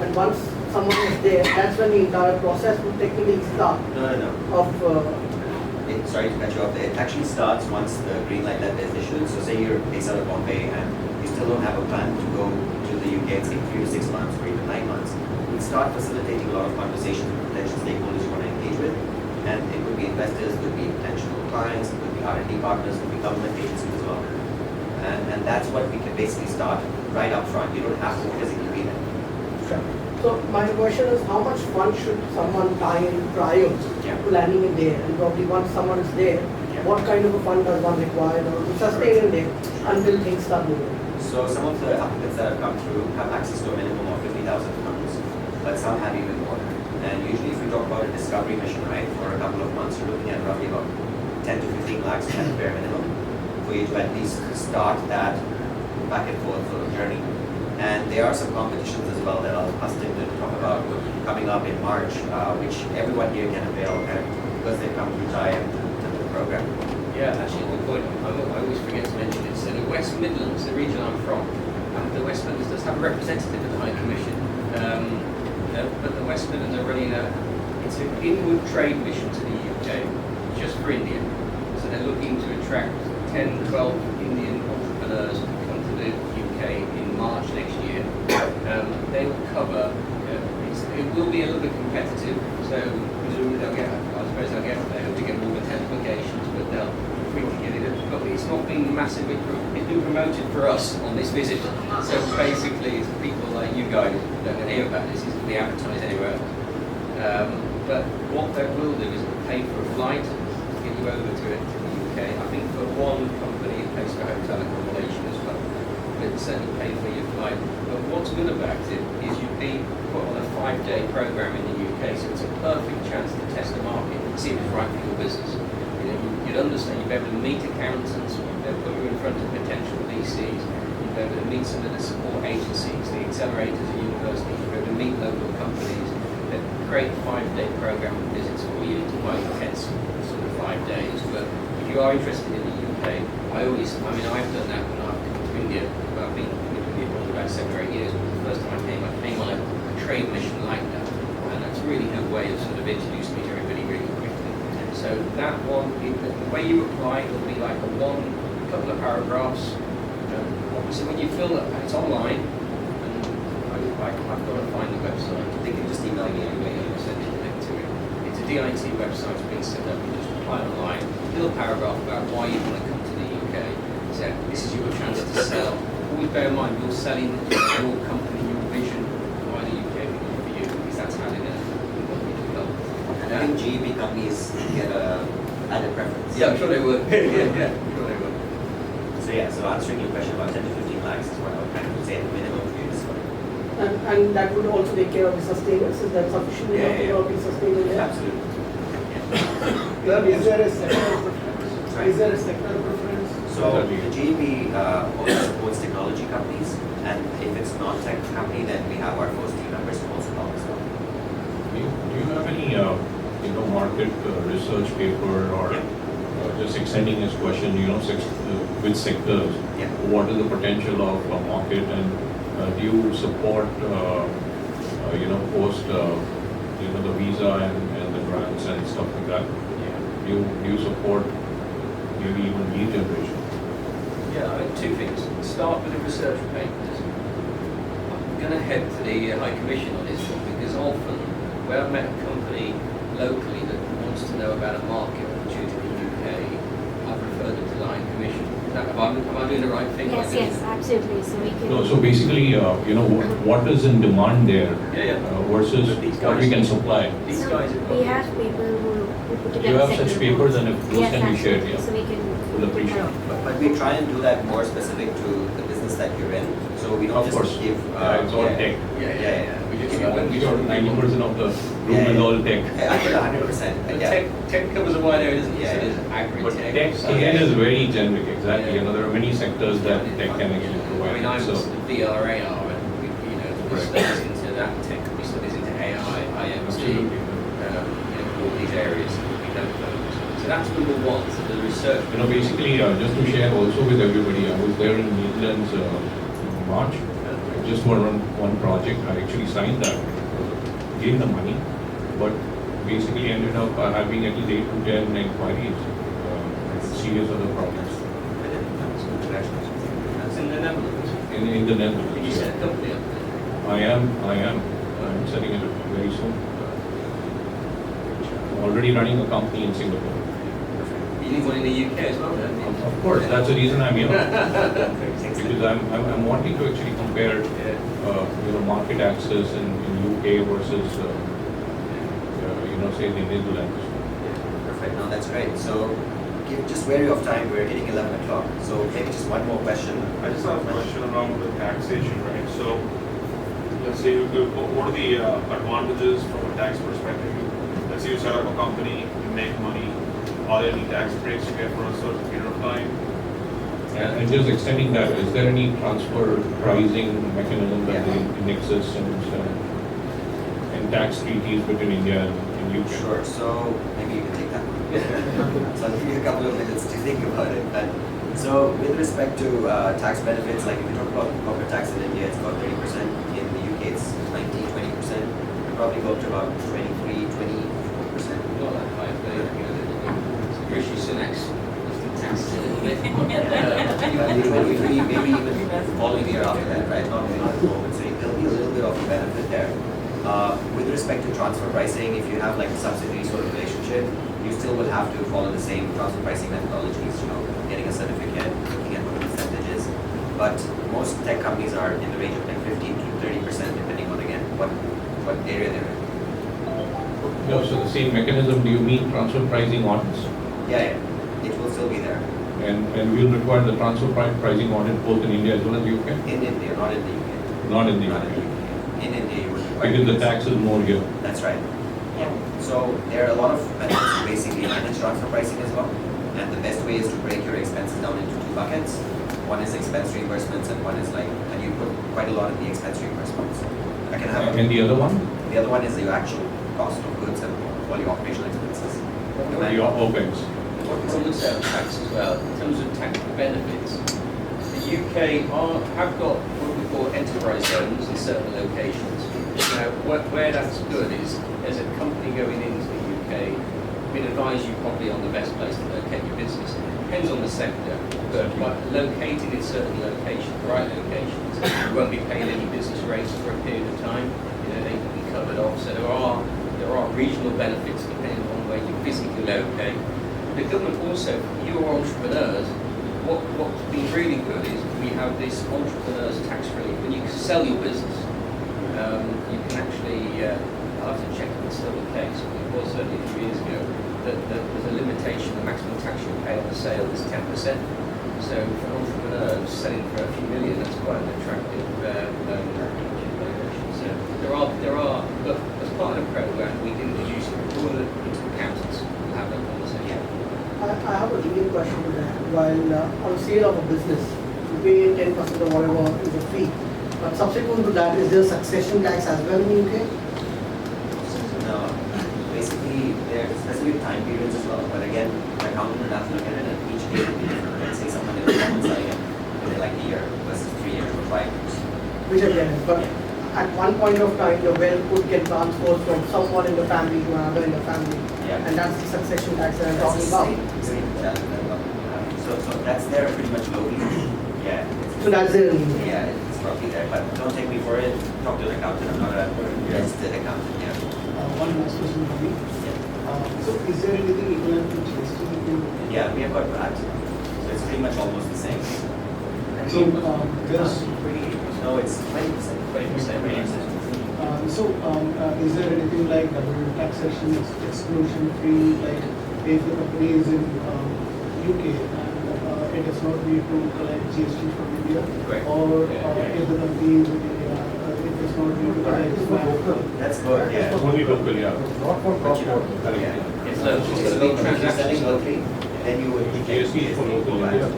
And once someone is there, that's when the entire process would technically start. No. Sorry to cut you off there. It actually starts once the green light letter is issued. So say you're based out of Bombay and you still don't have a plan to go to the UK, it's 3 to 6 months or even 9 months. We start facilitating a lot of conversations with potential stakeholders you want to engage with. And it could be investors, it could be potential clients, it could be R&D partners, it could be government agencies as well. And that's what we can basically start right up front. You don't have to physically be there. Sure. So my question is, how much fund should someone tie in prior to landing in there? And probably once someone is there, what kind of a fund does one require to sustain in there until things start moving? So some of the applicants that have come through have access to a minimum of 50,000 pounds, but some have even more. And usually if we talk about a discovery mission, right, for a couple of months, you're looking at roughly about 10 to 15 lakhs at the bare minimum for you to at least start that back and forth sort of journey. And there are some competitions as well that I'll ask Tim to talk about coming up in March, which everyone here can avail because they come through Thai and the program. Yeah, actually, good point. I always forget to mention it. So the West Midlands, the region I'm from, the West Midlands does have a representative at the High Commission. But the West Midlands are running it's an inward trade mission to the UK, just for India. So they're looking to attract 10, 12 Indian entrepreneurs to come to the UK in March next year. They will cover, it will be a little bit competitive, so presumably they'll get, they hope to get more than 10 applications, but they'll be free to get it. But it's not been massively, it's been promoted for us on this visit. So basically, it's people like you guys who don't hear about this, isn't be advertised anywhere else. But what they will do is pay for a flight to get you over to the UK. I think for one company it pays for hotel accommodation as well. But it certainly pay for your flight. But what's good about it is you'd be put on a 5-day program in the UK, so it's a perfect chance to test the market and see if it's right for your business. You'd understand, you'd be able to meet accountants, you'd be able to put you in front of potential VCs, you'd be able to meet some of the support agencies, the accelerators at universities, you'd be able to meet local companies that create a 5-day program of visits for you. It's quite intense, sort of 5 days. But if you are interested in the UK, I've done that when I've come to India. I've been in India for about 7 or 8 years. The first time I came on a trade mission like that. And that's a really good way of sort of introducing me to everybody really quickly. So that one, the way you apply, it'll be like a couple of paragraphs. Obviously when you fill that, it's online. I've got to find the website. They can just email me. DIT website's been set up. You just apply online, little paragraph about why you want to come to the UK. So this is your chance to sell. Always bear in mind, you're selling your company, your vision, why the UK is good for you, because that's how they're going to develop. And I think GEB companies get a added preference. Yeah, I'm sure they would. Yeah, I'm sure they would. So yeah, so answering your question about 10 to 15 lakhs is what I would kind of say the minimum for you to start. And that would also take care of the sustenance. Is that sufficient enough to be sustainable there? Absolutely. Is there a sector preference? Sorry? Is there a sector preference? So the GEB also supports technology companies, and if it's not tech company, then we have our first team members who also help as well. Do you have any, market research paper or just extending this question, which sectors, what is the potential of a market, and do you support, post, the visa and the grants and stuff like that? Do you support maybe even lead generation? Yeah, I mean, two things. Start with the research papers. I'm going to head to the High Commission on this one, because often where I've met a company locally that wants to know about a market opportunity in the UK, I've referred them to the High Commission. Am I doing the right thing? Yes, yes, absolutely. So we can. No, so basically, what is in demand there versus what we can supply? These So guys have got we have people who put Do together. you have such sector papers, reports. and if those Yes, can be shared, absolutely. So we can. we'll appreciate. But we try and do that more specific to the business that you're in. So we don't Of just course. give. It's all tech. Yeah. We just when we You're talk 90% of the room is all tech. I get 100%. Tech covers a wide area, doesn't it? Yeah. So there's But agri-tech. tech again is very generic, exactly. There are many sectors that tech can actually I provide. mean, I'm So the VRAR, and we studies into that tech, we studies into AI, IoT, absolutely. all these areas we don't focus. So that's number one, so the research. Basically, just to share also with everybody, I was there in Netherlands in March. Just for one project, I actually signed that, gave the money, but basically ended up having at least 8 to 10 inquiries, serious other projects. That's in the Netherlands. In the Netherlands. Did you set a company up there? I am. I'm setting it up very soon. I'm already running a company in Singapore. You need one in the UK as well, don't you? Of course, that's the reason I'm here. Because I'm wanting to actually compare, market access in UK versus, say the Netherlands. Perfect. No, that's great. So, just wary of time. We're hitting 11 o'clock. So maybe just one more question. I just have a question around the taxation, right? So, let's say what are the advantages from a tax perspective? Let's say you set up a company, you make money. Are there any tax breaks you get for a certain period of time? And just extending that, is there any transfer pricing mechanism that exists in tax treaties between India and UK? Sure. So maybe you can take that one. So I'll give you a couple of minutes to think about it. And so with respect to tax benefits, like if we talk about corporate tax in India, it's about 30%. In the UK, it's 19-20%. We probably go up to about 23-24%. Not that high, but Rishi Sunak's taxes a little bit. Maybe even following year after that, right? Not at the moment. So there'll be a little bit of a benefit there. With respect to transfer pricing, if you have like a subsidiary sort of relationship, you still will have to follow the same transfer pricing methodologies, getting a certificate, looking at what the percentage is. But most tech companies are in the range of like 15 to 30%, depending on, again, what area they're in. No, so the same mechanism, do you mean transfer pricing audits? Yeah, it will still be there. And we'll require the transfer pricing audit both in India as well as UK? In India, not in the UK. Not in the Not UK. in the UK. In India, you would require. Because the tax is more here. That's right. So there are a lot of methods to basically manage transfer pricing as well. And the best way is to break your expenses down into two buckets. One is expense reimbursements, and one is and you put quite a lot in the expense reimbursements. I can have. And the other one? The other one is the actual cost of goods and all your operational expenses. Your OPEX. From the sales tax as well, in terms of tax benefits, the UK have got what we call enterprise zones in certain locations. Now, where that's good is, as a company going into the UK, we'd advise you probably on the best place to locate your business. Depends on the sector, but by locating in certain locations, right locations, you won't be paying any business rates for a period of time. They can be covered off. So there are regional benefits depending where you physically locate. The government also, your entrepreneurs, what's been really good is we have this entrepreneurs tax-free. When you sell your business, you can actually, I'll have to check if it's still the case, but it was certainly a few years ago, that there's a limitation, the maximum tax you pay on the sale is 10%. So for entrepreneurs selling for a few million, that's quite an attractive valuation. So there are, but as part of the program, we can introduce all the accountants will have that conversation. I have a legal question to that. While on sale of a business, you pay 10% or whatever is a fee. But subsequent to that, is there succession tax as well in the UK? No, basically there are specific time periods as well. But again, the accountant would have to look at it at each case would be different. Let's say someone is selling it within like a year versus 3 years or 5 years. Which I get it. But at one point of time, the wealth could get transferred from someone in the family to another in the family. Yeah. And that's the succession tax that I'm That's talking the about. same so that's there pretty much locally. Yeah. So that's there. Yeah, it's probably there. But don't take me for it. Talk to the accountant. I'm not a registered accountant. Yeah. One last question for me. So is there anything equivalent to GST? Yeah, we have got that. So it's pretty much almost the same. So there's no, it's 20%. 20%. Is there anything like double taxation, exclusion free, like if the company is in UK and it does not need to collect GST from India, or if the company is in India, it does not need to collect VAT? That's good, yeah. Only local, yeah. Not for cross-border. Yeah. It's local. If you're selling locally, then you would be GST for local, yeah.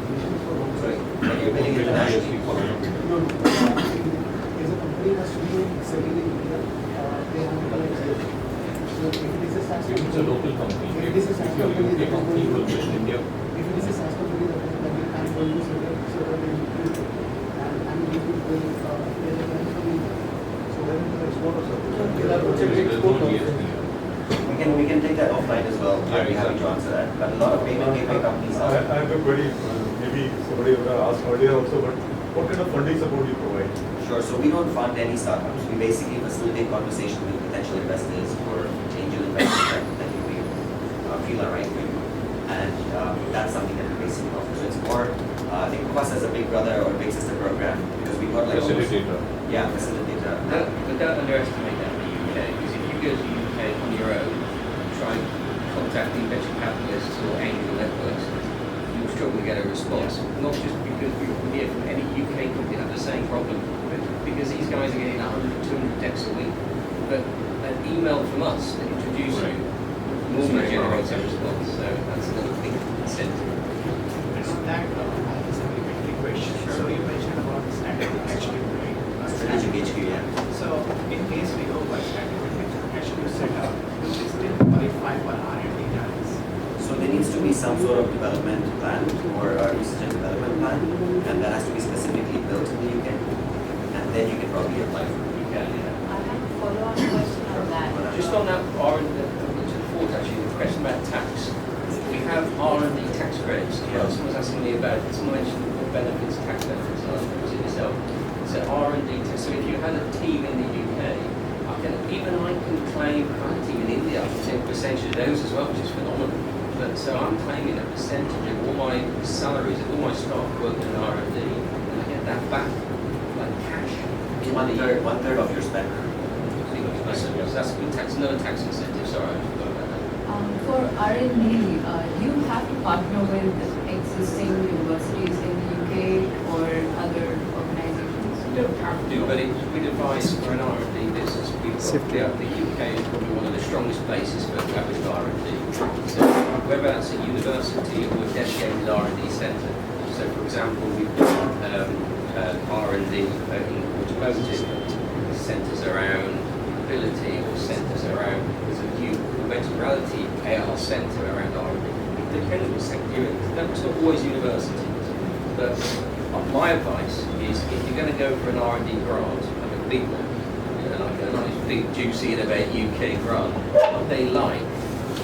Sorry, when you're billing internationally. No, if the company has to be selling in India, they have to collect GST. So if it is a SaaS company, It's a local company. if it is a SaaS Your company, UK company will be in India. if it is a SaaS company, I'm going to set up in UK, and I'm going to pay the client from India. So when the export or There's no GST. We can take that offline as well. I'd be happy to answer that. But a lot of payment gateway companies are. I have a query. Maybe somebody would have asked earlier also, but what kind of funding support do you provide? Sure. So we don't fund any startups. We basically facilitate conversation with potential investors or angel investors that you feel are right for you, and that's something that we basically offer. So it's more, think of us as a big brother or big sister program because we've got like Facilitator. Yeah, facilitator. But don't underestimate that in the UK, because if you go to the UK on your own, try and contact the venture capitalists or angel networks, you'll struggle to get a response. Not just because we hear from any UK company have the same problem, but because these guys are getting 100, 200 texts a week. But an email from us that introduces you normally generates a response. So that's another big incentive. On that, I have a supplementary question. So you mentioned about the strategic HQ, right? Strategic HQ, yeah. So in case we go by strategic HQ setup, do we still qualify for R&D grants? So there needs to be some sort of development plan or a research and development plan, and that has to be specifically built in the UK, and then you can probably apply for the UK. I have a follow-up question on that. Just on that R&D, actually, the question about tax. We have R&D tax credits. Someone was asking me about, someone mentioned what benefits, tax benefits are. Was it yourself? So R&D tax. So if you had a team in the UK, even I can claim I have a team in India. I can take a percentage of those as well, which is phenomenal. But so I'm claiming a percentage of all my salaries of all my staff working in R&D, and I get that back like cash. One third of your spend. So that's good tax, another tax incentive. Sorry, I forgot about that. For R&D, you have to partner with existing universities in the UK or other organizations? We don't have to, but we'd advise for an R&D business. The UK is probably one of the strongest places for established R&D. So whether that's a university or a dedicated R&D centre. So for example, we've got R&D in automotive centres around mobility or centres around, there's a new augmented reality AR centre around R&D. It depends what sector you're in. It's not always universities. But my advice is if you're going to go for an R&D grant, like a big one, like a nice big juicy Innovate UK grant, what they like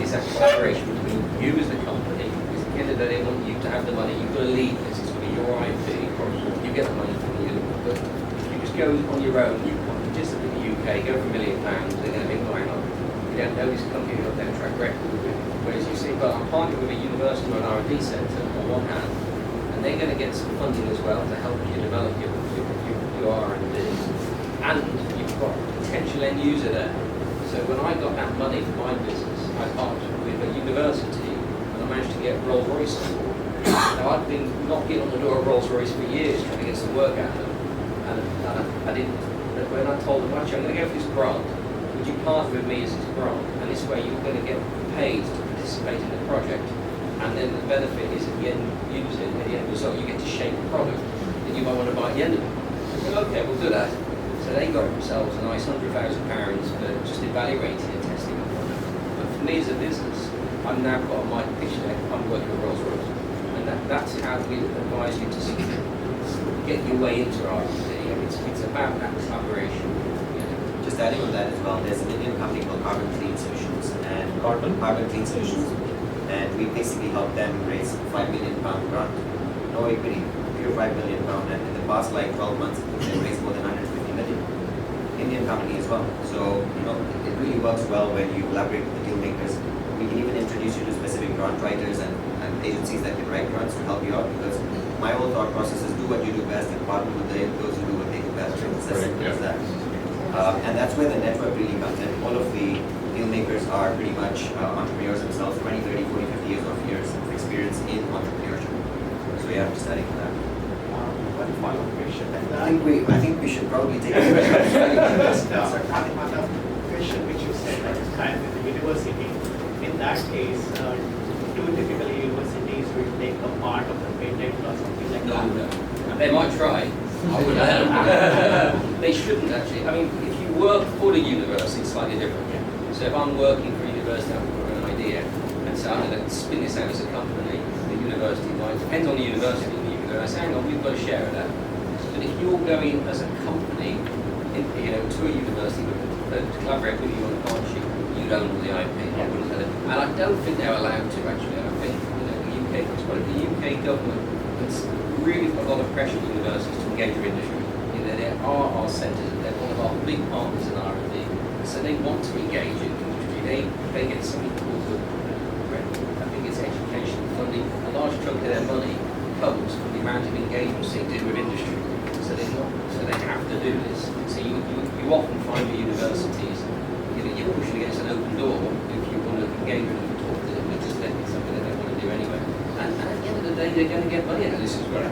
is that collaboration between you as the company, because at the end of the day they want you to have the money, you've got to lead this, it's going to be your IP, you get the money from you. But if you just go on your own, you just look at the UK, go for £1 million, they're going to think, oh, hang on, Yeah, nobody's company got that track record with it. Whereas you see, but I'm partnering with a university or an R&D centre on one hand, and they're going to get some funding as well to help you develop your R&D. And you've got a potential end user there. So when I got that money for my business, I partnered with a university and I managed to get Rolls-Royce on board. Now I've been knocking on the door of Rolls-Royce for years trying to get some work out of them. And I didn't, but when I told them, actually I'm going to go for this grant, would you partner with me as this grant? And this way you're going to get paid to participate in the project. And then the benefit is at the end user, at the end result, you get to shape the product that you might want to buy at the end of it. Well, okay, we'll do that. So they got themselves a nice £100,000 for just evaluating and testing the product. But for me as a business, I've now got on my pitch deck, I'm working with Rolls-Royce. And that's how we advise you to get your way into R&D. It's about that collaboration. Just adding on that as well, there's an Indian company called Carbon Clean Solutions, and Carbon Clean Solutions, and we basically help them raise £5 million grant, no equity, pure £5 million, and in the past 12 months they've raised more than 150 million. Indian company as well. So it really works well when you collaborate with the deal makers. We can even introduce you to specific grant writers and agencies that can write grants to help you out, because my whole thought process is do what you do best and partner with those who do what they do best. It's as simple as that. And that's where the network really comes in. All of the deal makers are pretty much entrepreneurs themselves, 20, 30, 40, 50 years of experience in entrepreneurship. So yeah, just adding to that. One follow-up question. I think we should probably take a Just on the question which you said, that is kind of the university. In that case, do typically universities will take a part of the patent or something like that? No. They might try. I would They shouldn't actually. I mean, if you work for the university, it's slightly different. So if I'm working for a university, I've got an idea, and so I'm going to spin this out as a company, the university might, depends on the university, and I say, hang on, we've got a share of that. But if you're going as a company, to a university to collaborate with you on a partnership, you don't own the IP. And I don't think they're allowed to actually. I think the UK government has really put a lot of pressure on universities to engage with industry. There are our centres, they're one of our big partners in R&D, so they want to engage in industry. They get something called I think it's education funding. A large chunk of their money comes from the amount of engagements they do with industry. So they have to do this. So you often find with universities, you're pushing against an open door if you want to engage with them and talk to them, because it's something that they want to do anyway. And at the end of the day, they're going to get money out of this as well.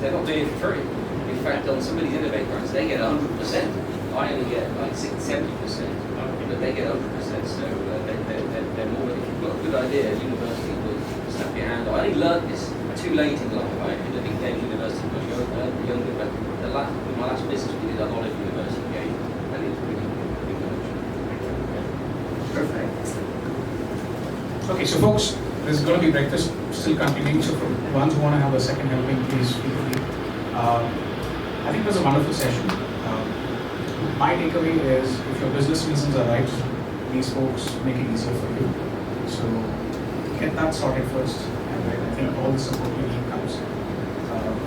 They're not doing it for free. In fact, on some of these innovate grants, they get 100%. I only get 70%, but they get 100%. So they're more. If you've got a good idea, university will snap your hand. I only learned this too late in life. I could have engaged university much younger, but with my last business, we did a lot of university engagement, and it's really good. Perfect. Okay, so folks, there's going to be breakfast still continuing. So for the ones who want to have a second helping, please feel free. I think it was a wonderful session. My takeaway is, if your business reasons are right, these folks make it easier for you. So get that sorted first, and then I think all the support you need comes.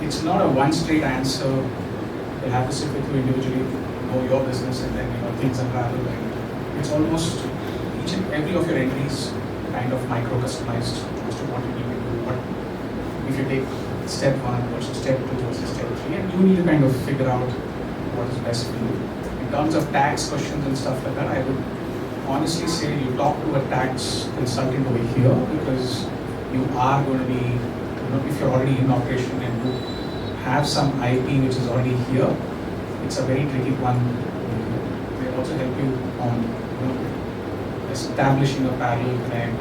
It's not a one straight answer. You'll have to sit with you individually, know your business, and then things unravel. And it's almost each and every of your entries kind of micro customized as to what you need to do. What if you take step 1 versus step 2 versus step 3, and you need to kind of figure out what is best for you. In terms of tax questions and stuff like that, I would honestly say you talk to a tax consultant over here, because you are going to be, if you're already in operation and you have some IP which is already here, it's a very tricky one. They also help you on establishing a parallel connect,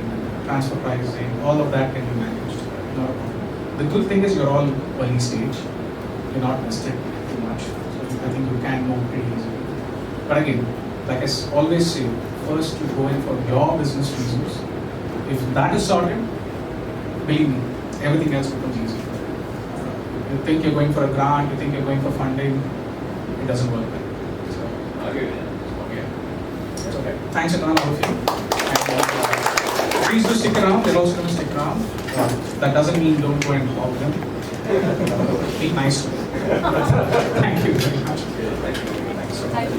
transfer pricing, all of that can be managed. Not a problem. The good thing is you're all early stage. You're not vested too much. So I think you can move pretty easily. But again, like I always say, first you go in for your business reasons. If that is sorted, believe me, everything else becomes easy. You think you're going for a grant, you think you're going for funding, it doesn't work well. So, I agree with that. it's okay. Thanks again, all of you. And, please do stick around. They're also going to stick around. That doesn't mean don't go and help them. Be nice to them. Thank you very much. Thank you. Thanks so much. Thank you.